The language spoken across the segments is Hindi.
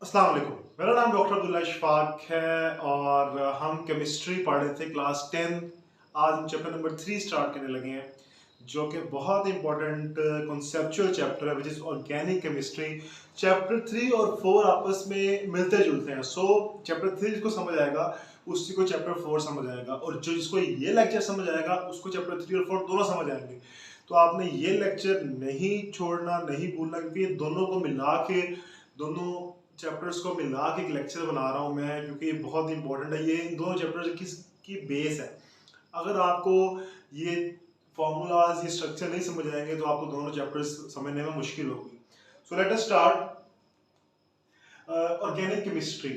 अस्सलाम वालेकुम। मेरा नाम डॉक्टर अब्दुल्ला इशफाक है और हम केमिस्ट्री पढ़ रहे थे क्लास 10। आज हम चैप्टर नंबर 3 स्टार्ट करने लगे हैं जो कि बहुत इंपॉर्टेंट कॉन्सेप्चुअल चैप्टर है which is organic chemistry. Chapter 3 और 4 आपस में मिलते जुलते हैं। सो चैप्टर 3 जिसको समझ आएगा उसी को चैप्टर 4 समझ आएगा, और जो जिसको ये लेक्चर समझ आएगा उसको चैप्टर 3 और 4 दोनों समझ आएंगे। तो आपने ये लेक्चर नहीं छोड़ना, नहीं भूलना, क्योंकि दोनों को मिला के, दोनों चैप्टर्स को मिला के एक लेक्चर बना रहा हूँ मैं, क्योंकि ये बहुत इंपॉर्टेंट है। ये इन दोनों चैप्टर्स की बेस है। अगर आपको ये फॉर्मूलाज, ये स्ट्रक्चर नहीं समझ आएंगे तो आपको दोनों चैप्टर्स समझने में मुश्किल होगी। So let us start organic chemistry.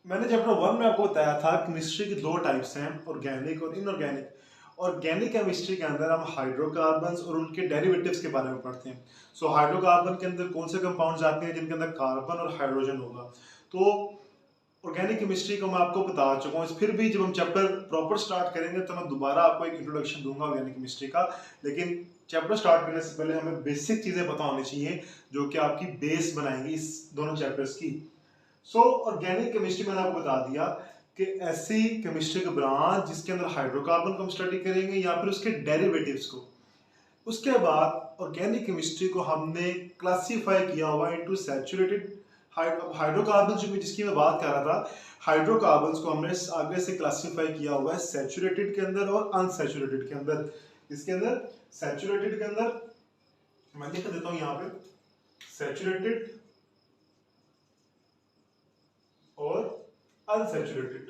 मैंने चैप्टर 1 में आपको बताया था केमिस्ट्री की दो टाइप्स हैं, ऑर्गेनिक और इनऑर्गेनिक। ऑर्गेनिक केमिस्ट्री के अंदर हम हाइड्रोकार्बन्स और उनके डेरिवेटिव्स के बारे में पढ़ते हैं। सो हाइड्रोकार्बन के अंदर कौन से कंपाउंड्स आते हैं जिनके अंदर कार्बन और हाइड्रोजन होगा। तो ऑर्गेनिक केमिस्ट्री को मैं आपको बता चुका हूँ। फिर भी जब हम चैप्टर प्रॉपर स्टार्ट करेंगे तो मैं दोबारा आपको एक इंट्रोडक्शन दूंगा ऑर्गेनिक केमिस्ट्री का। लेकिन चैप्टर स्टार्ट करने से पहले हमें बेसिक चीजें पता होनी चाहिए जो कि आपकी बेस बनाएंगी इस दोनों चैप्टर्स की। सो ऑर्गेनिक केमिस्ट्री मैंने आपको बता दिया कि ऐसी केमिस्ट्री का ब्रांच जिसके अंदर हाइड्रोकार्बन को हम स्टडी करेंगे या फिर उसके डेरिवेटिव्स को। उसके बाद ऑर्गेनिक केमिस्ट्री को हमने क्लासिफाई किया हुआ इनटू सैचुरेटेड हाइड्रोकार्बन, जिसकी मैं बात कर रहा था। हाइड्रोकार्बन्स को हमने आगे से क्लासिफाई किया हुआ है सैचुरेटेड के अंदर और अनसैचुरेटेड के अंदर। इसके अंदर सैचुरेटेड के अंदर मैं लिख देता हूं यहां पे सैचुरेटेड और अनसैचुरेटेड।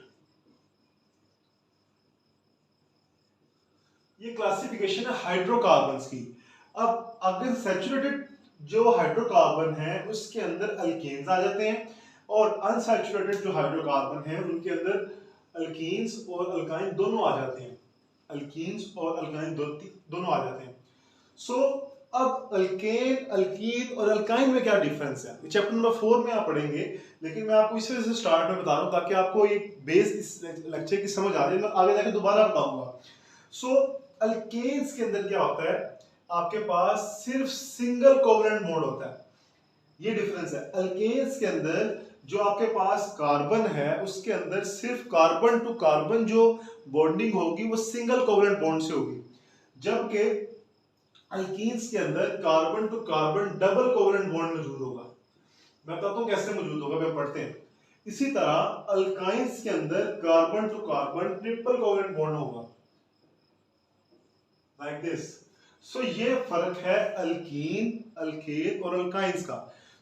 ये क्लासिफिकेशन है हाइड्रोकार्बन्स की। अब अगर सैचुरेटेड जो हाइड्रोकार्बन है उसके अंदर अल्केन्स आ जाते हैं, और अनसैचुरेटेड जो हाइड्रोकार्बन है उनके अंदर अल्कीन्स और अल्काइन दोनों आ जाते हैं। अल्कीन्स और अल्काइन दोनों आ जाते हैं। सो अब अल्केन, अल्कीन और अल्काइन में क्या डिफरेंस है, चैप्टर नंबर 4 में आप पढ़ेंगे। लेकिन मैं आपको इस वजह से स्टार्ट में बता रहा हूँ ताकि आपको एक बेस इस लेक्चर की समझ आ जाए। मैं आगे जाके दोबारा बताऊंगा। सो अल्केन्स के अंदर क्या होता है, आपके पास सिर्फ सिंगल कोवलेंट बॉन्ड होता है। ये डिफरेंस है। अल्केन्स के अंदर जो आपके पास कार्बन है उसके अंदर सिर्फ कार्बन टू कार्बन जो बॉन्डिंग होगी वो सिंगल कोवलेंट बॉन्ड से होगी, जबकि अल्कीन्स के अंदर carbon to carbon double covalent bond मौजूद होगा। मैं बताता हूं कैसे मौजूद होगा, मैं पढ़ते हैं। इसी तरह अल्काइंस के अंदर carbon to carbon triple covalent bond होगा, लाइक दिस। सो ये फर्क है अल्कीन, अल्केन और अल्काइंस का।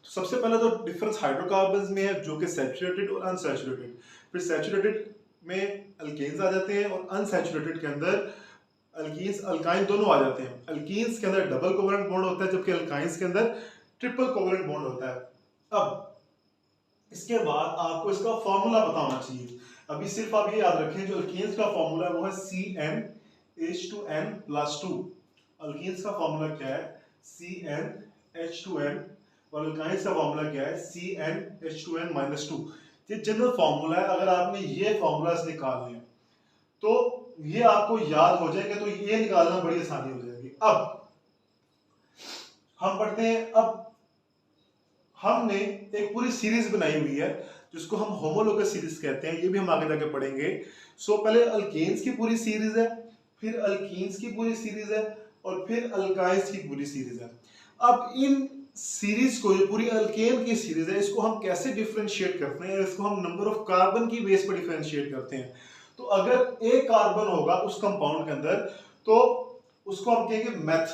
तो सबसे पहले तो डिफरेंस हाइड्रोकार्बन्स में है जो कि सैचुरेटेड और अनसैचुरेटेड। फिर सैचुरेटेड में अल्केन्स आ जाते हैं और अनसैचुरेटेड के अंदर अल्कीन्स, अल्काइन दोनों आ जाते हैं। अल्कीन्स के अंदर डबल कोवलेंट बॉन्ड होता है जबकि अल्काइंस के अंदर ट्रिपल कोवलेंट बॉन्ड होता है। अब इसके बाद आपको इसका फॉर्मूला पता होना चाहिए। अभी सिर्फ आप ये याद रखें जो अल्कीन्स का फॉर्मूला है वो है CnH2n+2। अल्कीन्स का फॉर्मूला क्या है CnH2n, और अल्काइंस का फॉर्मूला क्या है CnH2n-2। ये जनरल फॉर्मूला है। अगर आपने ये फॉर्मूलाज निकालने हैं तो ये आपको याद हो जाएगा, तो ये निकालना बड़ी आसानी हो जाएगी। अब हम पढ़ते हैं। अब हमने एक पूरी सीरीज बनाई हुई है जिसको हम होमोलोगस सीरीज कहते हैं, ये भी हम आगे जाके पढ़ेंगे। सो पहले अल्केन्स की पूरी सीरीज है, फिर अल्कीन्स की पूरी सीरीज है, और फिर अल्काइंस की पूरी सीरीज है। अब इन सीरीज को, जो पूरी अल्केन की सीरीज है, इसको हम कैसे डिफरेंशिएट करते हैं, इसको हम नंबर ऑफ कार्बन की बेस पर डिफरेंशिएट करते हैं। तो अगर एक कार्बन होगा उस कंपाउंड के अंदर तो उसको हम कहेंगे मेथ।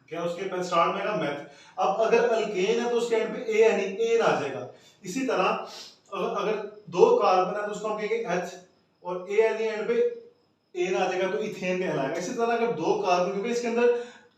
क्या उसके पास स्टार्ट में आएगा मेथ। अब अगर अल्केन है तो उसके एंड पे एन आ जाएगा। इसी तरह अगर दो कार्बन है तो उसको हम कहेंगे एच, और एंड पे एन आ जाएगा तो इथेन कहलाएगा। इसी तरह अगर दो कार्बन, क्योंकि इसके अंदर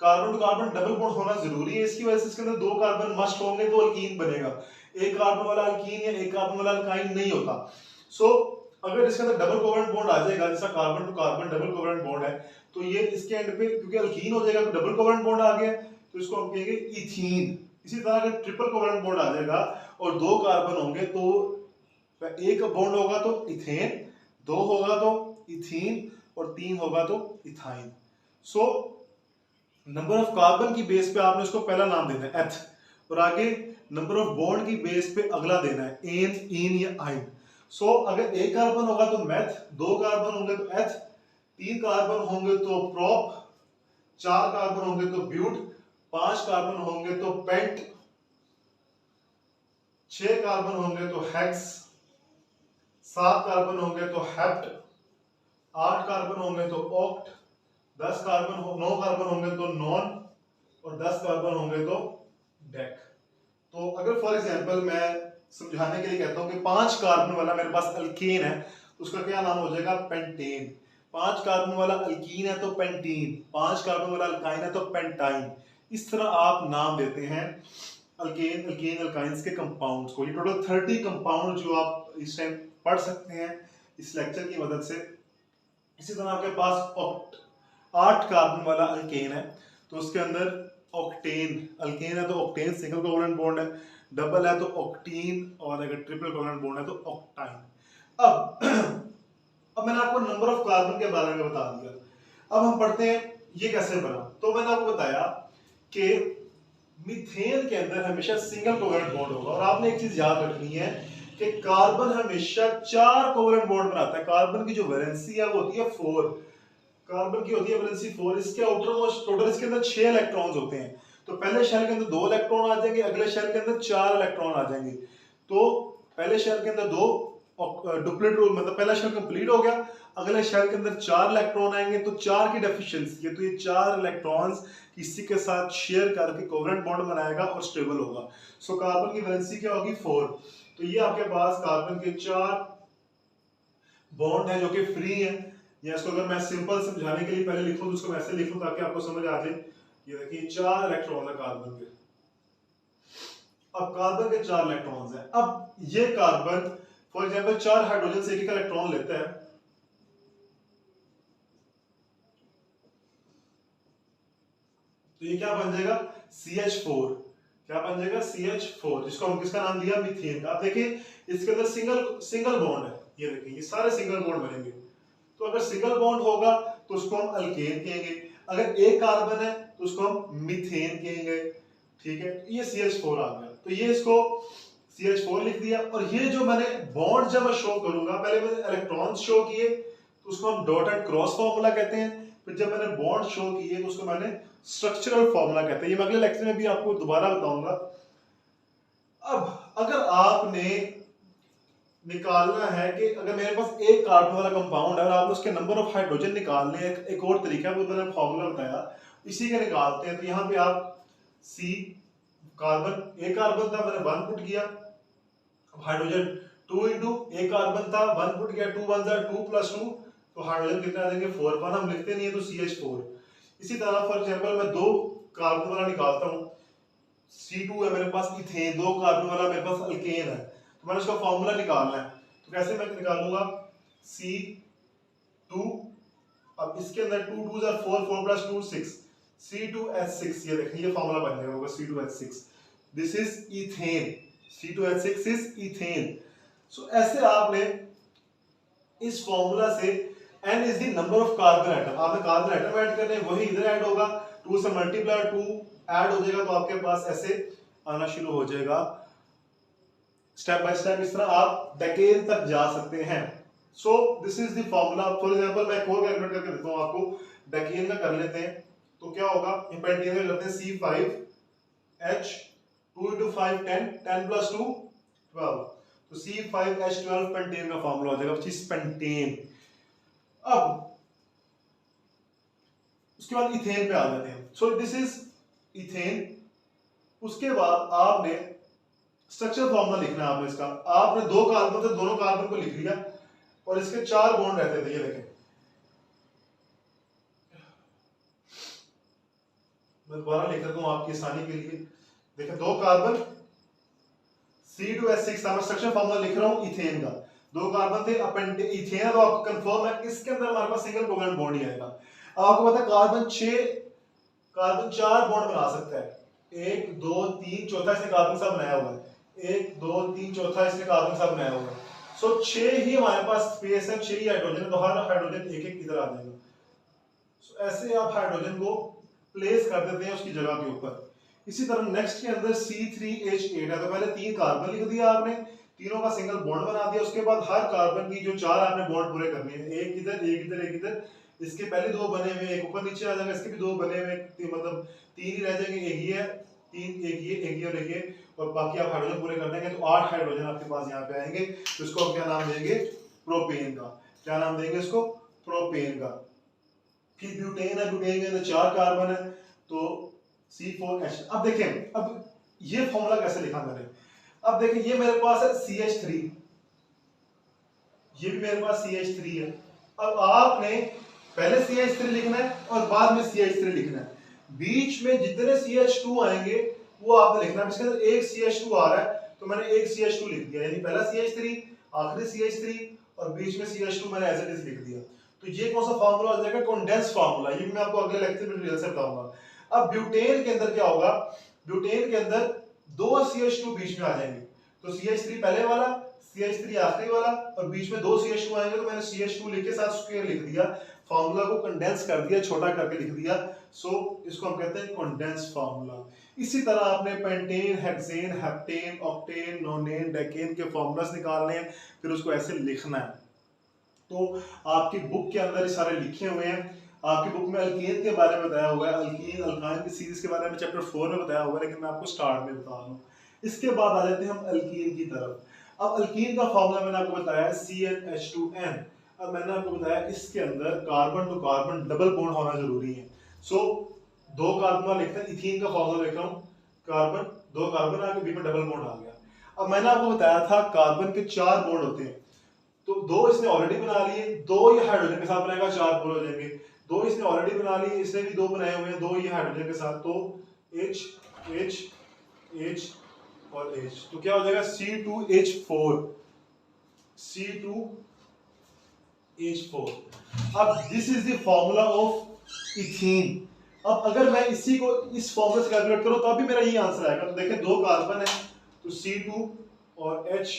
carbon to carbon double bond होना जरूरी है, इसकी वजह से इसके अंदर दो कार्बन मस्ट होंगे तो अल्कीन बनेगा। एक कार्बन वाला अल्कीन या एक कार्बन वाला अल्काइन नहीं होता। सो अगर इसके अंदर डबल कोवलेंट बॉन्ड आ जाएगा, जैसा carbon to carbon double covalent bond है, तो ये इसके एंड पे क्योंकि अल्कीन हो जाएगा तो डबल कोवलेंट बॉन्ड आ गया तो इसको हम कहेंगे इथीन। इसी तरह अगर ट्रिपल कोवलेंट बॉन्ड आ जाएगा और दो कार्बन होंगे तो एक बॉन्ड होगा तो इथेन, दो होगा तो इथीन, और तीन होगा तो ethyne. So number of carbon की बेस पे आपने उसको पहला नाम देना है एथ, और आगे नंबर ऑफ बॉन्ड की बेस पे अगला देना है, एन, इन या आइन। सो अगर एक कार्बन होगा तो मेथ, दो कार्बन होंगे तो एथ, तीन कार्बन होंगे तो प्रोप, चार कार्बन होंगे तो ब्यूट, पांच कार्बन होंगे तो पेंट, छह कार्बन होंगे तो हेक्स, सात कार्बन होंगे तो हेप्ट, आठ कार्बन होंगे तो ऑक्ट, 9 कार्बन होंगे तो नॉन, और 10 कार्बन होंगे तो डेक। तो अगर फॉर एग्जांपल मैं समझाने के लिए कहता हूं कि 5 कार्बन वाला मेरे पास अल्केन है, उसका क्या नाम हो जाएगा, पेंटेन। 5 कार्बन वाला अल्कीन है तो पेंटीन, 5 कार्बन वाला अल्काइन है तो पेंटाइन। इस तरह आप नाम देते हैं अल्केन, अल्केन, अल्काइंस के कंपाउंड्स को। ये टोटल 30 कंपाउंड जो आप इस टाइम पढ़ सकते हैं इस लेक्चर की मदद से। इसी तरह आपके पास 8 कार्बन वाला अल्केन है तो उसके अंदर ऑक्टेन, अल्केन है तो ऑक्टेन सिंगल कोवलेंट बॉन्ड है, डबल है तो ऑक्टीन, और अगर ट्रिपल कोवलेंट बॉन्ड है तो ऑक्टाइन। अब मैंने आपको नंबर ऑफ कार्बन के बारे में बता दिया। अब हम पढ़ते हैं ये कैसे बना। तो मैंने आपको बताया कि मीथेन के अंदर हमेशा सिंगल कोवलेंट बॉन्ड होगा, और आपने एक चीज याद रखनी है कि कार्बन हमेशा 4 कोवलेंट बॉन्ड बनाता है। कार्बन की जो वैलेंसी है वो होती है 4, कार्बन की होती है वैलेंसी 4। इसके आउटर मोस्ट टोटल इसके अंदर 6 इलेक्ट्रॉन्स होते हैं। तो पहले शेल के अंदर 2 इलेक्ट्रॉन आ जाएंगे, अगले शेल के अंदर 4 इलेक्ट्रॉन आ जाएंगे। तो पहले शेल के अंदर 2 डुप्लेट रूल, मतलब पहला शेल कंप्लीट हो गया, अगले शेल के अंदर 4 इलेक्ट्रॉन आएंगे। तो 4 की डेफिशिएंसी है, तो ये 4 इलेक्ट्रॉन्स किसी के साथ शेयर करके कोवलेंट बॉन्ड बनाएगा और स्टेबल होगा। सो कार्बन की वैलेंसी क्या होगी, 4। तो ये आपके पास कार्बन के 4 बॉन्ड है जो कि फ्री है। या इसको अगर मैं सिंपल समझाने के लिए पहले लिखूं तो उसको वैसे लिखूं ताकि आपको समझ आ जाए। ये देखिए 4 इलेक्ट्रॉन है कार्बन के। अब कार्बन के 4 इलेक्ट्रॉन्स हैं। अब ये कार्बन फॉर एग्जांपल 4 हाइड्रोजन से एक इलेक्ट्रॉन लेता है, तो ये क्या बन जाएगा, CH4। क्या बन जाएगा, CH4, जिसको हम किसका नाम दिया, मीथेन का। आप देखिए इसके अंदर सिंगल बॉन्ड है, ये देखिए ये सारे सिंगल बॉन्ड बनेंगे। तो अगर सिंगल बॉन्ड होगा तो उसको हम अल्केन कहेंगे, अगर एक कार्बन है तो उसको हम मीथेन कहेंगे। ठीक है, ये CH4 आ गया। तो ये इसको CH4 लिख दिया। और ये जो मैंने बॉन्ड जब मैं शो करूंगा, पहले मैंने इलेक्ट्रॉन्स शो किए तो उसको हम डॉट एंड क्रॉस फार्मूला कहते हैं। फिर जब मैंने बॉन्ड शो किए तो उसको मैंने स्ट्रक्चरल फार्मूला कहते हैं। ये मैं अगले लेक्चर में भी आपको दोबारा बताऊंगा। अब अगर आपने निकालना है कि अगर मेरे पास एक कार्बन वाला कंपाउंड है और आपने उसके नंबर ऑफ हाइड्रोजन निकालने हैं, एक और तरीका है वो मैंने फार्मूला बताया, इसी के निकालते हैं। तो यहाँ पे आप सी कार्बन, एक कार्बन था मैंने 1 पुट किया, हाइड्रोजन 2 इंटू एक कार्बन था 1 पुट किया, 2 1 2 प्लस 2, तो हाइड्रोजन कितना आ जाएंगे 4। 1 हम लिखते नहीं है तो CH4। इसी तरह फॉर एग्जांपल मैं 2 कार्बन वाला निकालता हूँ, C2 है मेरे पास, इथेन 2 कार्बन वाला मेरे पास अल्केन है, तो मैंने उसका फार्मूला निकालना है। तो कैसे मैं निकालूंगा, C2, अब इसके अंदर 2 2 4, 4 प्लस 2 6, C2H6, ये देखिए ये फार्मूला बन जाएगा होगा C2H6, this is ethane, C2H6 is ethane. So ऐसे आपने इस फार्मूला से N is the number of carbon atom, आपने कार्बन एटम ऐड करने हैं, वही इधर ऐड होगा, 2 से मल्टीप्लाई 2 ऐड हो जाएगा, तो आपके पास ऐसे आना शुरू हो जाएगा। स्टेप बाय स्टेप इस तरह आप डेकेन तक जा सकते हैं। So this is the formula. For example मैं एक और कैलकुलेट करके देता हूं आपको, डेकेन का कर लेते हैं। तो क्या होगा, पेंटेन का करते हैं, C5H 2 into 5 10, 10 plus 2 12, तो C5H12 पेंटेन का फार्मूला हो जाएगा, which is पेंटेन। अब उसके बाद इथेन पे आ जाते हैं। So this is ethane. उसके बाद आपने स्ट्रक्चर फॉर्मूला लिखना है। आपने इसका, आपने 2 कार्बन थे, दोनों कार्बन को लिख लिया और इसके 4 बॉन्ड रहते थे, ये देखें, मैं दोबारा लिख देता हूं आपकी आसानी के लिए। देखें 2 कार्बन, C2H6 था, मैं स्ट्रक्चर फॉर्मूला लिख रहा हूं इथेन का। 2 कार्बन थे, इथेन है तो आपको कंफर्म है इसके अंदर हमारे पास सिंगल कोवलेंट बॉन्ड ही आएगा। अब आपको पता है कार्बन 4 बॉन्ड बना सकता है, 1 2 3 चौथा इसने कार्बन सा बनाया हुआ है, 1 2 3 चौथा इसने कार्बन सा बनाया हुआ है। सो 6 ही हमारे पास स्पेस है, 6 ही हाइड्रोजन है, तो हर हाइड्रोजन एक एक इधर आ जाएगा। सो ऐसे आप हाइड्रोजन को प्लेस कर देते हैं उसकी जगह के ऊपर। इसी तरह नेक्स्ट के अंदर C3H8 है, तो पहले 3 कार्बन लिख दिया आपने, तीनों का सिंगल बॉन्ड बना दिया। उसके बाद हर कार्बन की जो 4 आपने बॉन्ड पूरे करने हैं, एक इधर एक इधर एक इधर, इसके पहले 2 बने हुए, एक ऊपर नीचे आ जाएगा, इसके भी 2 बने हुए, मतलब 3 ही रह जाएंगे, एक ये है, 3 एक ये और एक ये, और बाकी आप हाइड्रोजन पूरे कर देंगे तो 8 हाइड्रोजन आपके पास यहाँ पे आएंगे। तो इसको हम क्या नाम देंगे? प्रोपेन का। क्या नाम देंगे इसको? प्रोपेन का। फिर ब्यूटेन है, ब्यूटेन के अंदर 4 कार्बन है, तो C4H। अब देखें, अब ये फॉर्मूला कैसे लिखा मैंने। अब देखें, ये मेरे पास है CH3, ये भी मेरे पास CH3 है। अब आपने पहले CH3 लिखना है और बाद में CH3 लिखना है। बीच में जितने CH2 आएंगे वो आपने लिखना है। इसके अंदर एक CH2 आ रहा है तो मैंने एक CH2 लिख दिया, यानी पहला CH3, आखिरी CH3 और बीच में CH2 मैंने एज इट इज लिख दिया। तो ये कौन सा फार्मूला हो जाएगा? Condense formula. ये मैं आपको अगले लेक्चर में डिटेल से बताऊंगा। अब ब्यूटेन के अंदर क्या होगा? ब्यूटेन के अंदर 2 CH2 बीच में आ जाएंगे, तो CH3 पहले वाला, CH3 आखिरी वाला, और बीच में 2 CH2 आएंगे, तो मैंने CH2 लिख के साथ स्क्वायर लिख दिया, फार्मूला को कंडेंस कर दिया, छोटा करके लिख दिया। सो इसको हम कहते हैं कंडेंस फार्मूला। इसी तरह आपने pentane, hexane, heptane, octane, नोनेन, decane के फार्मूलास निकालने हैं, फिर उसको ऐसे लिखना है। तो आपकी बुक के अंदर ये सारे लिखे हुए हैं। आपकी बुक में अल्कीन के बारे में बताया हुआ है, अल्कीन अल्काइन की सीरीज के बारे में चैप्टर 4 में बताया हुआ है, लेकिन मैं आपको स्टार्ट में बता रहा हूँ। इसके बाद आ जाते हैं हम अल्कीन की तरफ। अब अल्कीन का फॉर्मूला मैंने आपको बताया CnH2n। अब मैंने आपको बताया इसके अंदर carbon to carbon double bond होना जरूरी है। सो 2 कार्बन लिखते हैं, इथीन का फॉर्मूला लिख रहा हूँ, कार्बन 2 कार्बन आके बीच में डबल बॉन्ड आ गया। अब मैंने आपको बताया था कार्बन के 4 बॉन्ड होते हैं, तो 2 इसने ऑलरेडी बना लिए, 2 ये हाइड्रोजन के साथ बनाएगा, 4 पूरे हो जाएंगे। 2 इसने ऑलरेडी बना लिए, इसने भी 2 बनाए हुए हैं, 2 ये हाइड्रोजन के साथ, तो H H H और H, तो क्या हो जाएगा? C2H4, C2H4। अब this is the formula of ethene. अब अगर मैं इसी को इस फॉर्मूला से कैलकुलेट करूं तो भी मेरा ये आंसर आएगा। तो देखें, 2 कार्बन है, तो C2 और H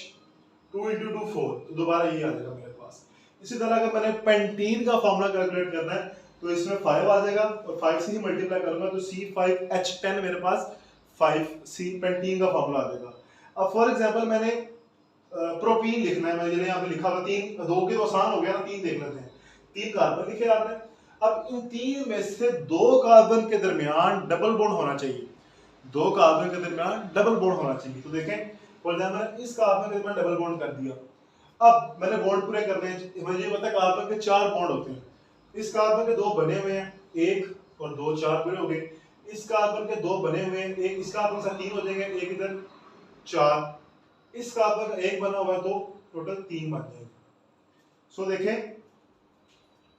2 into 2 4, तो दोबारा ये आ जाएगा मेरे पास। इसी तरह अगर मैंने पेंटीन का फॉर्मूला कैलकुलेट करना है तो इसमें 5 आ जाएगा, और 5 से ही मल्टीप्लाई करूंगा तो C5H10 मेरे पास 5C पेंटीन का फॉर्मूला आ जाएगा। अब फॉर एग्जांपल मैंने प्रोपीन लिखना है, मैंने यहाँ पे लिखा हुआ 3, 2 के तो आसान हो गया ना, 3 देख लेते हैं। 3 कार्बन लिखे आपने। अब इन 3 में से 2 कार्बन के दरमियान डबल बॉन्ड होना चाहिए, 2 कार्बन के दरमियान डबल बॉन्ड होना चाहिए। तो देखें, फॉर एग्जांपल इस कार्बन के दरमियान डबल बॉन्ड कर दिया। अब मैंने बॉन्ड पूरे करने हैं, मुझे ये पता है कार्बन के 4 बॉन्ड होते हैं। इस कार्बन के 2 बने हुए हैं, 1 और 2, 4 पूरे हो गए। इस कार्बन के 2 बने हुए हैं, एक इस कार्बन के साथ 3 हो जाएंगे, एक इधर 4, इस कार्बन का 1 बना हुआ है, तो टोटल 3 बन जाएंगे। सो देखें,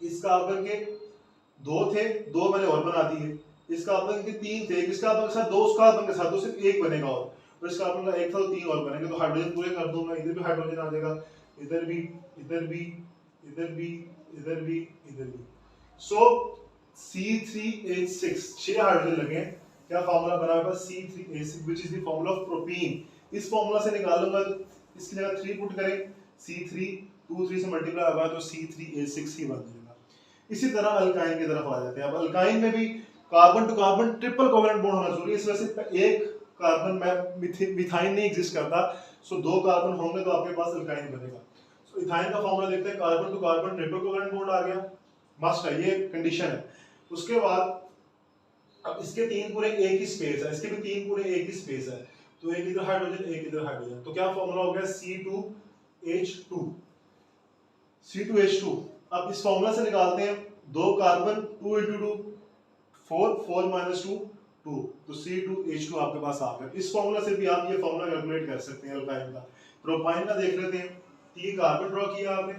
इस कार्बन के 2 थे, 2 मैंने और बना दिए, इस कार्बन के 3 थे, इस कार्बन के साथ 2, उस कार्बन के साथ 2, सिर्फ 1 बनेगा, और इस कार्बन का 1 था तो 3 और बनेंगे। तो हाइड्रोजन पूरे कर दूंगा, इधर भी हाइड्रोजन आ जाएगा, इधर भी, इधर भी, इधर भी, इधर भी, इधर भी। सो C3H6, 6 हाइड्रोजन लगे। क्या फॉर्मूला बना हुआ है? C3H6 which is the formula of propene. इस फॉर्मूला से निकालूंगा, इसकी जगह 3 पुट करें, C3 2 3 से मल्टीप्लाई होगा तो C3H6 ही बन जाएगा। इसी तरह अल्काइन की तरफ आ जाते हैं। अब अल्काइन में भी carbon to carbon triple covalent bond होना जरूरी है, इस वजह से एक कार्बन में मिथाइन नहीं एग्जिस्ट करता। सो 2 कार्बन होंगे तो आपके पास अल्काइन बनेगा। सो इथाइन का फॉर्मूला देखते हैं, carbon to carbon triple covalent bond आ गया, मस्ट है, ये कंडीशन है। उसके बाद अब इसके 3 पूरे एक ही स्पेस है, इसके भी 3 पूरे एक ही स्पेस है, तो एक इधर हाइड्रोजन, एक इधर हाइड्रोजन, तो क्या फॉर्मूला हो गया? C2H2, C2H2। अब इस फॉर्मूला से निकालते हैं, 2 कार्बन, 2 into 2 4, 4 minus 2 2, तो C2H2 आपके पास आ गया। इस फॉर्मूला से भी आप ये फॉर्मूला कैलकुलेट कर सकते हैं अल्काइन का। प्रोपाइन का देख लेते हैं, 3 कार्बन ड्रॉ किया आपने,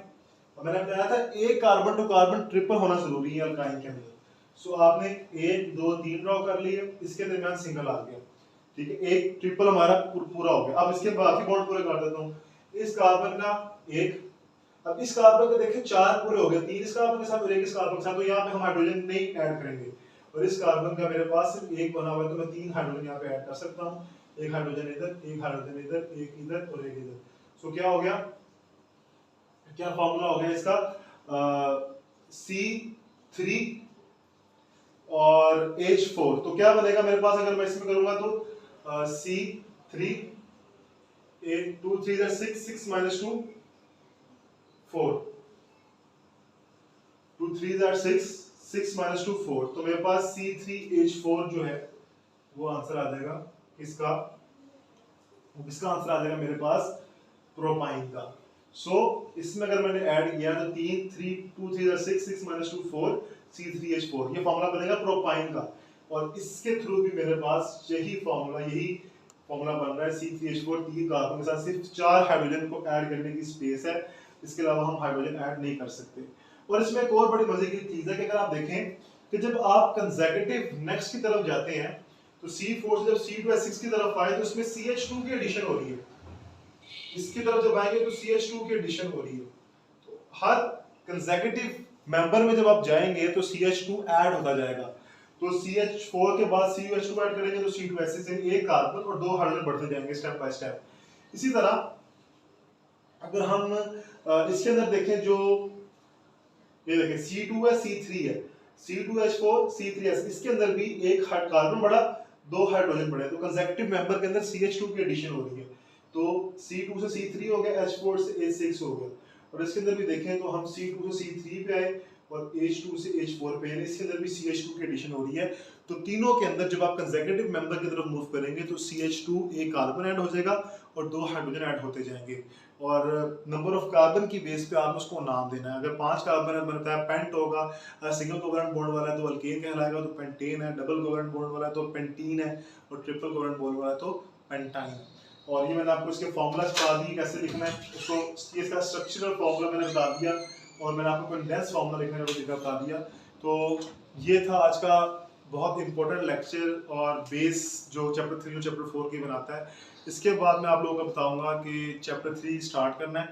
और मैंने बताया था एक कार्बन टू कार्बन ट्रिपल होना जरूरी है अल्काइन के अंदर। सो आपने 1 2 3 ड्रॉ कर लिए, इसके दरमियान सिंगल आ गया, ठीक है, एक ट्रिपल हमारा पूरा हो गया। अब इसके बाकी बॉन्ड पूरे कर देता हूँ। इस कार्बन का 1, अब इस कार्बन के देखें 4 पूरे हो गए, 3 इस कार्बन के साथ और 1 इस कार्बन के साथ, तो यहाँ पे हम हाइड्रोजन नहीं ऐड करेंगे, और इस कार्बन का मेरे पास सिर्फ 1 बना हुआ है, तो मैं 3 हाइड्रोजन यहाँ पे ऐड कर सकता हूँ, एक हाइड्रोजन इधर, एक हाइड्रोजन इधर, एक इधर और एक इधर। सो क्या हो गया, क्या फॉर्मूला हो गया इसका? C3 और H4, तो क्या बनेगा मेरे पास अगर मैं इसमें करूंगा तो C3 2 3 6 6 minus 2 4 2 3 6 6 minus 2 4, तो मेरे पास C3H4 जो है वो आंसर आ जाएगा किसका, इसका आंसर आ जाएगा मेरे पास प्रोपाइन का। इसमें अगर मैंने ऐड किया तो 2 3 6 6 minus 2 4 C3H4, ये फॉर्मूला बनेगा प्रोपाइन का। और इसके थ्रू भी मेरे पास यही फॉर्मूला बन रहा है C3H4, 3 कार्बन के साथ सिर्फ 4 हाइड्रोजन को ऐड करने की स्पेस है, इसके अलावा हम हाइड्रोजन ऐड नहीं कर सकते। और इसमें एक और बड़ी मजे की चीज है कि अगर आप देखें कि जब आप कंसेक्यूटिव नेक्स्ट की तरफ जाते हैं तो C4 से जब C2H6 की तरफ आए तो इसमें CH2 की एडिशन हो रही है, इसकी तरफ जब आएंगे तो CH2 की एडिशन हो रही है। तो हर कंसेक्यूटिव मेंबर में जब आप जाएंगे तो CH2 ऐड होता जाएगा, तो CH4 के बाद CH2 ऐड करेंगे तो C2H6 से एक कार्बन और 2 हाइड्रोजन बढ़ते जाएंगे स्टेप बाय स्टेप। इसी तरह अगर हम इसके अंदर देखें, जो ये देखें C2 है C3 है, C2H4 C3H, इसके अंदर भी एक कार्बन बढ़ा 2 हाइड्रोजन बढ़े, तो कंसेक्यूटिव मेंबर के अंदर CH2 की एडिशन हो रही है, तो C2 से C3 हो गया, H4 से H6 हो गया। और इसके अंदर भी देखें तो हम C2 से C3 पे आए और H2 से H4 पे, यानी इसके अंदर भी CH2 की एडिशन हो रही है। तो तीनों के अंदर जब आप कंसेक्यूटिव मेंबर की तरफ मूव करेंगे तो CH2 एक कार्बन ऐड हो जाएगा और 2 हाइड्रोजन ऐड होते जाएंगे। और नंबर ऑफ कार्बन की बेस पे आपको उसको नाम देना है। अगर 5 कार्बन है बनता है पेंट होगा, सिंगल कोवेलेंट बॉन्ड वाला है तो अल्केन कहलाएगा, तो पेंटेन है, डबल कोवेलेंट बॉन्ड वाला है तो पेंटीन है, और ट्रिपल कोवेलेंट बॉन्ड वाला है तो पेंटाइन। और ये मैंने आपको इसके फॉर्मूला बता दिए कैसे लिखना है उसको, इसका स्ट्रक्चरल फॉर्मूला मैंने बता दिया, और मैंने आपको कंडेंस फॉर्मूला लिखने का बता दिया। तो ये था आज का बहुत इंपॉर्टेंट लेक्चर और बेस जो चैप्टर 3 और चैप्टर 4 की बनाता है। इसके बाद मैं आप लोगों को बताऊंगा कि चैप्टर 3 स्टार्ट करना है,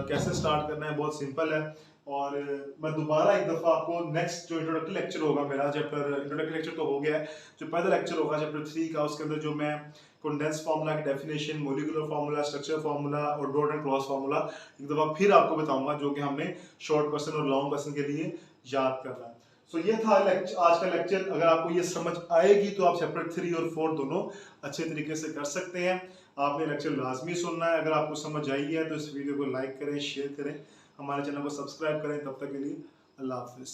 कैसे स्टार्ट करना है, बहुत सिंपल है। और मैं दोबारा एक दफ़ा आपको नेक्स्ट जो इंट्रोडक्टरी लेक्चर होगा मेरा, चैप्टर इंट्रोडक्टरी लेक्चर तो हो गया है, जो पहला लेक्चर होगा चैप्टर 3 का, उसके अंदर जो मैं कंडेंस फार्मूला की definition, molecular formula, structure formula और डॉट एंड क्रॉस फार्मूला एक दफ़ा फिर आपको बताऊंगा, जो कि हमने शॉर्ट क्वेश्चन और लॉन्ग क्वेश्चन के लिए याद करना है। सो ये था आज का लेक्चर। अगर आपको ये समझ आएगी तो आप चैप्टर 3 और 4 दोनों अच्छे तरीके से कर सकते हैं। आपने लेक्चर लाजमी सुनना है। अगर आपको समझ आई है तो इस वीडियो को लाइक करें, शेयर करें, हमारे चैनल को सब्सक्राइब करें। तब तक के लिए अल्लाह हाफिज़।